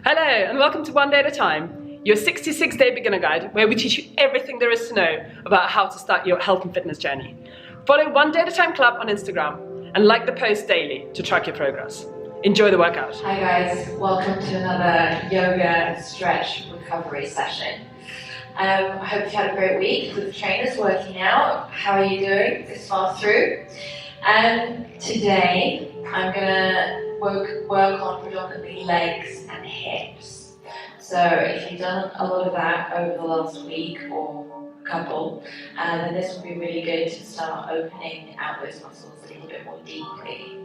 Hello and welcome to One Day at a Time, your 66-day beginner guide where we teach you everything there is to know about how to start your health and fitness journey. Follow One Day at a Time Club on Instagram and like the post daily to track your progress. Enjoy the workout. Hi guys, welcome to another yoga stretch recovery session. I hope you had a great week with the trainers working out. How are you doing this far through? Today I'm going to work on predominantly legs and hips. So if you've done a lot of that over the last week or couple, then this will be really good to start opening out those muscles a little bit more deeply.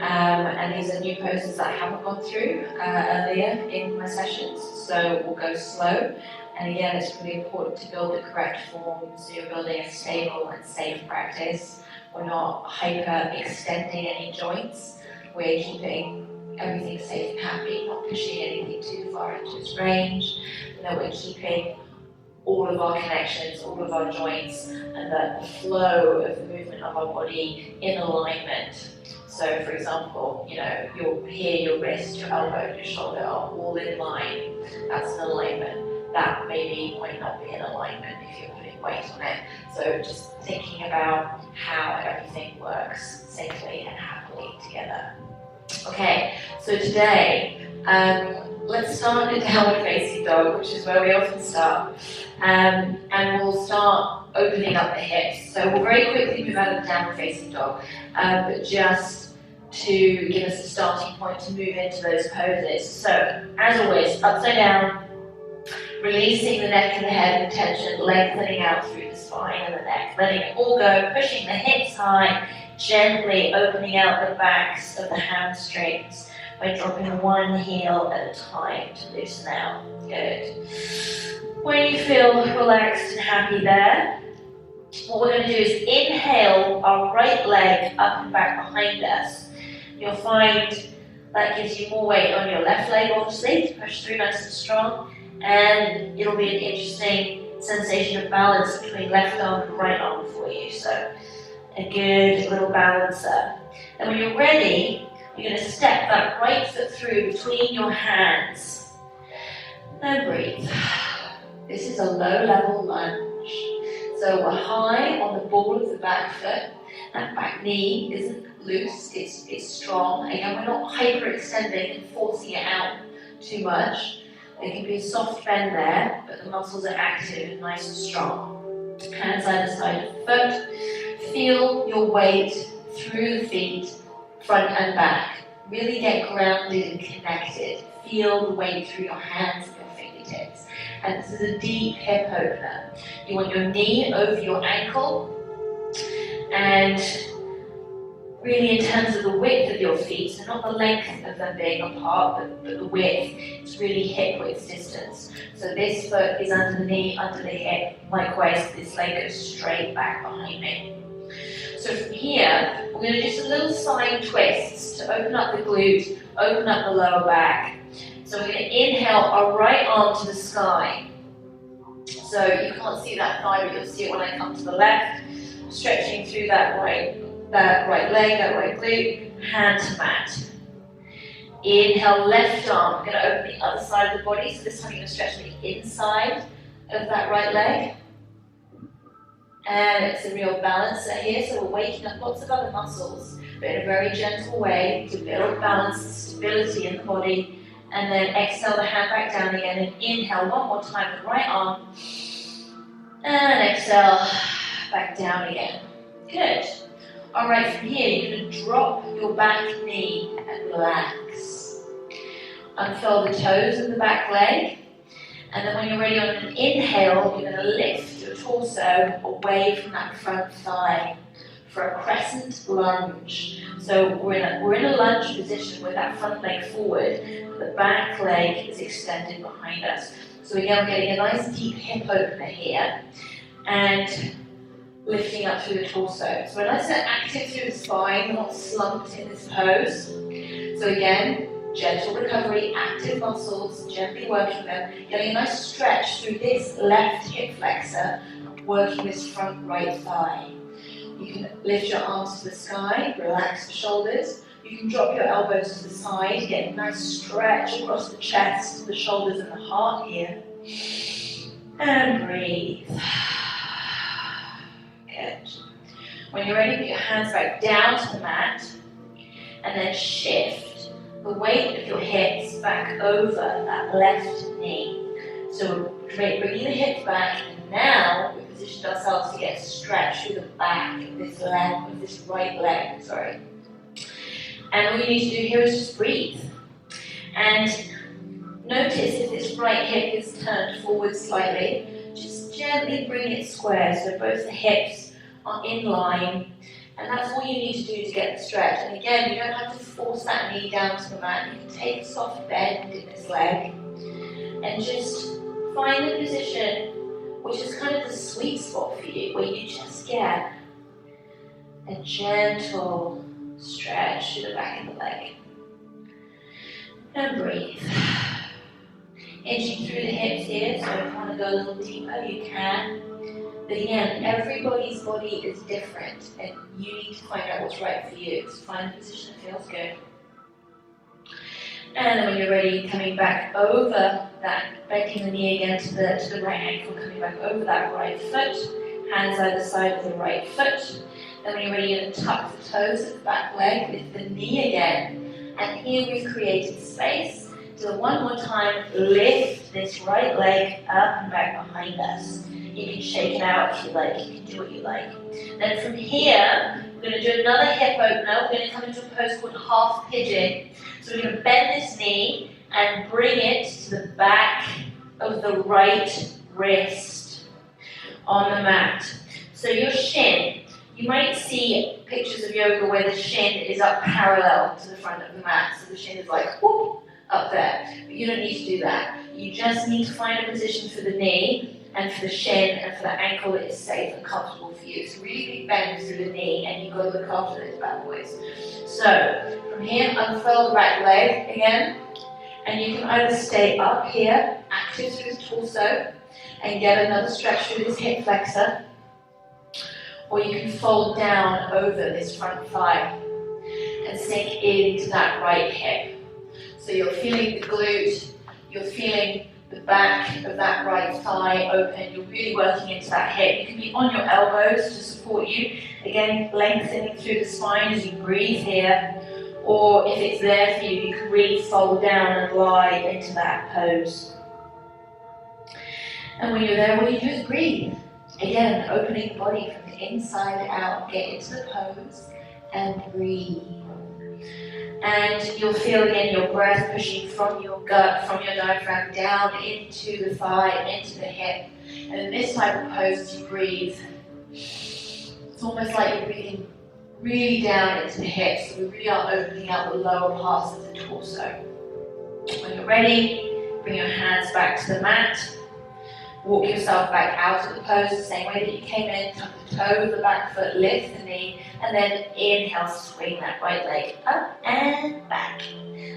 And these are new poses that I haven't gone through earlier in my sessions, so we'll go slow. And again, it's really important to build the correct form, so you're building a stable and safe practice. We're not hyper extending any joints, we're keeping everything safe and happy, not pushing anything too far into its range, that we're keeping all of our connections, all of our joints, and the flow of the movement of our body in alignment. So for example, your wrist, your elbow, your shoulder are all in line. That's an alignment. That might not be in alignment if you're putting weight on it. So just thinking about how everything works safely and happily together. Okay, so today, let's start in downward facing dog, which is where we often start. And we'll start opening up the hips. So we'll very quickly move out of the downward facing dog, but just to give us a starting point to move into those poses. So, as always, upside down, releasing the neck and the head with tension, lengthening out through the spine and the neck, letting it all go, pushing the hips high, gently opening out the backs of the hamstrings by dropping one heel at a time to loosen out. Good. When you feel relaxed and happy there, what we're going to do is inhale our right leg up and back behind us. You'll find that gives you more weight on your left leg, obviously, to push through nice and strong. And it'll be an interesting sensation of balance between left arm and right arm for you. So a good little balancer. And when you're ready, you're going to step that right foot through between your hands. And breathe. This is a low level lunge. So we're high on the ball of the back foot. That back knee isn't loose, it's strong. Again, we're not hyperextending and forcing it out too much. There can be a soft bend there, but the muscles are active and nice and strong. Hands either side of the foot. Feel your weight through the feet, front and back. Really get grounded and connected. Feel the weight through your hands and your fingertips. And this is a deep hip opener. You want your knee over your ankle, and really in terms of the width of your feet, so not the length of them being apart, but the width. It's really hip width distance. So this foot is under the knee, under the hip. Likewise, this leg goes straight back behind me. So from here, we're going to do some little side twists to open up the glute, open up the lower back. So we're going to inhale our right arm to the sky. So you can't see that thigh, but you'll see it when I come to the left. Stretching through that right leg, that right glute, hand to mat. Inhale, left arm. We're going to open the other side of the body, so this time you're going to stretch the inside of that right leg. And it's a real balancer here, so we're waking up lots of other muscles, but in a very gentle way to build balance and stability in the body. And then exhale the hand back down again, and inhale one more time the right arm. And exhale, back down again. Good. Alright, from here you're going to drop your back knee and relax. Unfurl the toes of the back leg. And then when you're ready on an inhale, you're going to lift your torso away from that front thigh for a crescent lunge. So we're in a lunge position with that front leg forward, the back leg is extended behind us. So again, we're getting a nice deep hip opener here, and lifting up through the torso. So we're nice and active through the spine, we're not slumped in this pose. So again, gentle recovery, active muscles, gently working them, getting a nice stretch through this left hip flexor, working this front right thigh. You can lift your arms to the sky, relax the shoulders. You can drop your elbows to the side, get a nice stretch across the chest, the shoulders and the heart here. And breathe. Good. When you're ready, put your hands back down to the mat and then shift the weight of your hips back over that left knee. So we're bringing the hips back, and now we've positioned ourselves to get a stretch through the back of this leg, of this right leg, sorry. And all you need to do here is just breathe. And notice if this right hip is turned forward slightly, just gently bring it square so both the hips are in line. And that's all you need to do to get the stretch. And again, you don't have to force that knee down to the mat. You can take a soft bend in this leg and just find a position which is kind of the sweet spot for you, where you just get a gentle stretch to the back of the leg. And breathe. Inching through the hips here, so if you want to go a little deeper, you can. But again, everybody's body is different, and you need to find out what's right for you. So find a position that feels good. And then when you're ready, coming back over that, bending the knee again to the right ankle, coming back over that right foot, hands either side of the right foot. Then when you're ready, you're going to tuck the toes at the back leg, lift the knee again. And here we've created space. So one more time, lift this right leg up and back behind us. You can shake it out if you like, you can do what you like. Then from here, we're going to do another hip opener. We're going to come into a pose called half pigeon. So we're going to bend this knee and bring it to the back of the right wrist on the mat. So your shin, you might see pictures of yoga where the shin is up parallel to the front of the mat. So the shin is like, whoop, up there. But you don't need to do that. You just need to find a position for the knee and for the shin and for the ankle that is safe and comfortable for you. So really big bend through the knee, and you've got to look after those bad boys. So from here, unfurl the back leg again, and you can either stay up here, active through the torso, and get another stretch through this hip flexor, or you can fold down over this front thigh and sink into that right hip. So you're feeling the glute, you're feeling the back of that right thigh open, you're really working into that hip. You can be on your elbows to support you, again lengthening through the spine as you breathe here, or if it's there for you, you can really fold down and lie into that pose. And when you're there, what you do is breathe. Again, opening the body from the inside out, get into the pose and breathe. And you'll feel again your breath pushing from your gut, from your diaphragm down into the thigh, into the hip. And in this type of pose, as you breathe, it's almost like you're breathing really down into the hips. So we really are opening out the lower parts of the torso. When you're ready, bring your hands back to the mat. Walk yourself back out of the pose the same way that you came in. Tuck the toe of the back foot, lift the knee, and then inhale, swing that right leg up and back.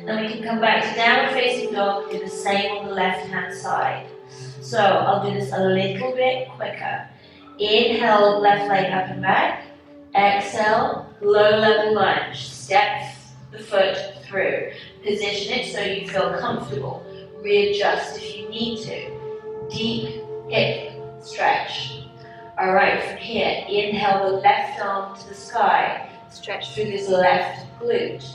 Then we can come back to downward facing dog, do the same on the left hand side. So I'll do this a little bit quicker. Inhale, left leg up and back. Exhale, low level lunge. Step the foot through. Position it so you feel comfortable. Readjust if you need to. Deep hip stretch. Alright, from here, inhale the left arm to the sky. Stretch through this left glute.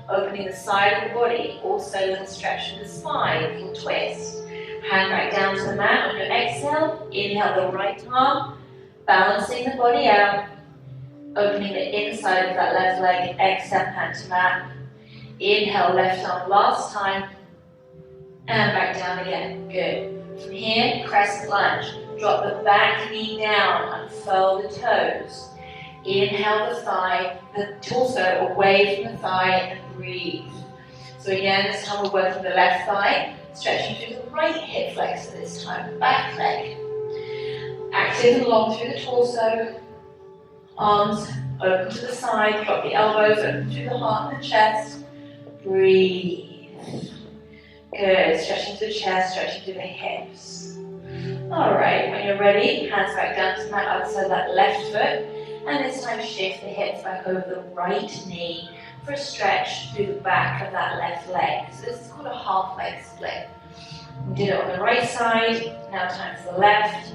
Opening the side of the body. Also a little stretch through the spine, a little twist. Hand back down to the mat on your exhale. Inhale the right arm. Balancing the body out. Opening the inside of that left leg. Exhale, hand to mat. Inhale, left arm last time. And back down again. Good. From here, crescent lunge. Drop the back knee down, unfurl the toes. Inhale the thigh, the torso away from the thigh, and breathe. So again, this time we're working the left thigh, stretching through the right hip flexor this time, back leg. Active and long through the torso. Arms open to the side, drop the elbows, open through the heart and the chest. Breathe. Good, stretching through the chest, stretching through the hips. Alright, when you're ready, hands back down to the mat outside that left foot. And this time shift the hips back over the right knee. for a stretch through the back of that left leg. So this is called a half leg split. We did it on the right side, now time for the left.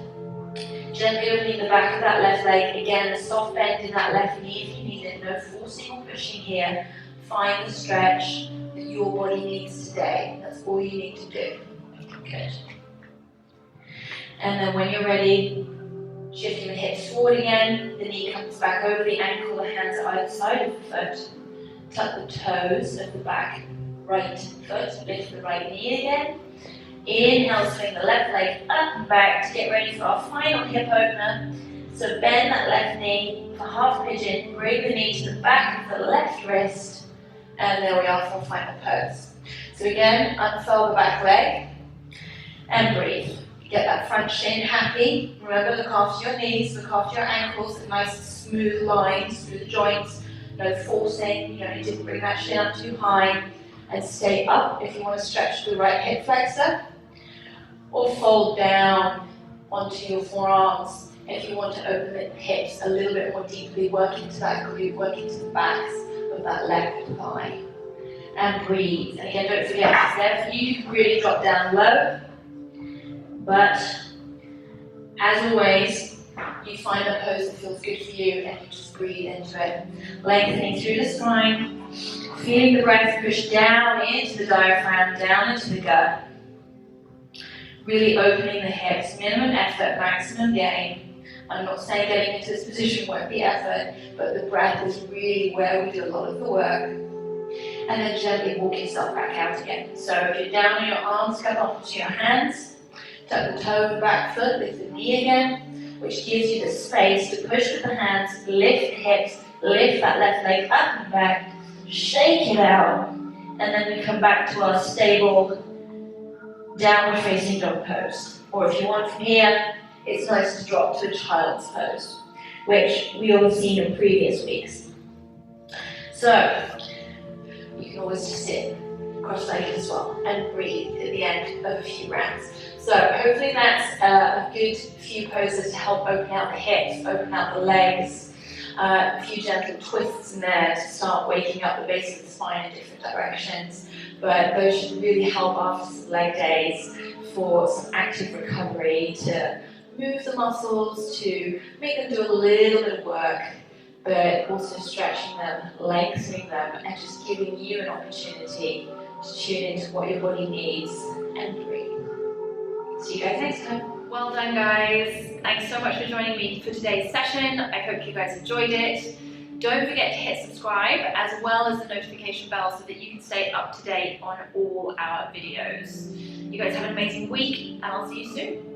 Gently opening the back of that left leg. Again, a soft bend in that left knee if you need it. No forcing or pushing here. Find the stretch that your body needs today. That's all you need to do. Good. And then when you're ready, shifting the hips forward again. The knee comes back over the ankle, the hands are either side of the foot. Tuck the toes of the back right foot. Lift the right knee again. Inhale, swing the left leg up and back to get ready for our final hip opener. So bend that left knee for half pigeon, bring the knee to the back of the left wrist, and there we are for our final pose. So again, unfurl the back leg and breathe. Get that front shin happy. Remember, look after your knees, look after your ankles, a nice smooth lines through the joints, no forcing, you don't need to bring that shin up too high, and stay up if you want to stretch the right hip flexor. Or fold down onto your forearms if you want to open the hips a little bit more deeply, work into that glute, work into the backs of that left thigh. And breathe. And again, don't forget, it's there for you to really drop down low. But as always, you find a pose that feels good for you and you just breathe into it. Lengthening through the spine, feeling the breath push down into the diaphragm, down into the gut. Really opening the hips, minimum effort, maximum gain. I'm not saying getting into this position won't be effort, but the breath is really where we do a lot of the work. And then gently walk yourself back out again. So if you're down on your arms, come up to your hands. Tuck the toe of the back foot, lift the knee again, which gives you the space to push with the hands, lift the hips, lift that left leg up and back, shake it out, and then we come back to our stable downward facing dog pose. Or if you want from here, it's nice to drop to a child's pose, which we all have seen in previous weeks. So, you can always just sit cross-legged as well and breathe at the end of a few rounds. So hopefully that's a good few poses to help open out the hips, open out the legs, a few gentle twists in there to start waking up the base of the spine in different directions. But those should really help after some leg days for some active recovery, to move the muscles, to make them do a little bit of work, but also stretching them, lengthening them, and just giving you an opportunity to tune into what your body needs and breathe. See you guys next time. Well done, guys. Thanks so much for joining me for today's session. I hope you guys enjoyed it. Don't forget to hit subscribe as well as the notification bell so that you can stay up to date on all our videos. You guys have an amazing week and I'll see you soon.